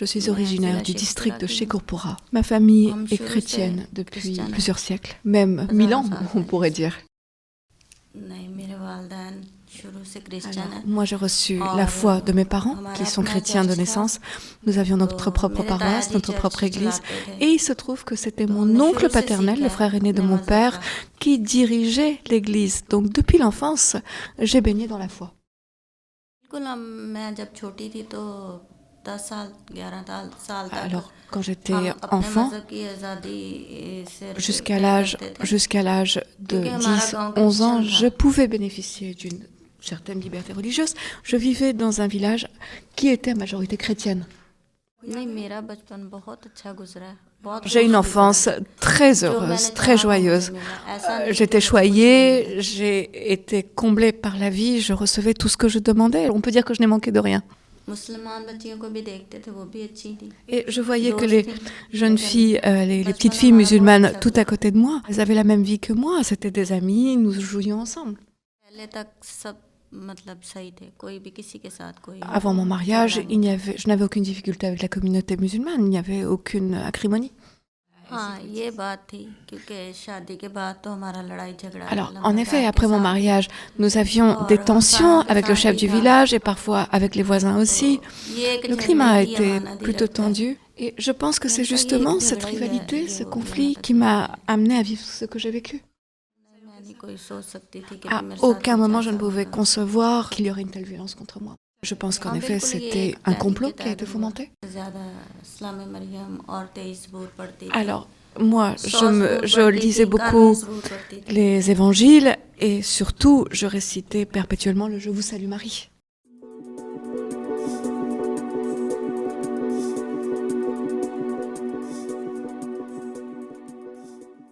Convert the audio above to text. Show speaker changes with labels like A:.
A: Je suis originaire du district de Shekhurpura. Ma famille est chrétienne depuis plusieurs siècles, même 1000 ans, on pourrait dire. Alors, moi, j'ai reçu la foi de mes parents, qui sont chrétiens de naissance. Nous avions notre propre paroisse, notre propre église. Et il se trouve que c'était mon oncle paternel, le frère aîné de mon père, qui dirigeait l'église. Donc, depuis l'enfance, j'ai baigné dans la foi. Alors, quand j'étais enfant, jusqu'à l'âge de 10, 11 ans, je pouvais bénéficier d'une certaine liberté religieuse. Je vivais dans un village qui était à majorité chrétienne. J'ai une enfance très heureuse, très joyeuse. J'étais choyée, j'ai été comblée par la vie, je recevais tout ce que je demandais. On peut dire que je n'ai manqué de rien. Et je voyais que les jeunes filles, les petites filles musulmanes tout à côté de moi, elles avaient la même vie que moi. C'était des amies, nous jouions ensemble. Avant mon mariage, je n'avais aucune difficulté avec la communauté musulmane, il n'y avait aucune acrimonie. Alors, en effet, après mon mariage, nous avions des tensions avec le chef du village et parfois avec les voisins aussi. Le climat a été plutôt tendu et je pense que c'est justement cette rivalité, ce conflit qui m'a amenée à vivre ce que j'ai vécu. À aucun moment je ne pouvais concevoir qu'il y aurait une telle violence contre moi. Je pense qu'en effet, c'était un complot qui a été fomenté. Alors, moi, je lisais beaucoup les évangiles et surtout, je récitais perpétuellement le « Je vous salue Marie ».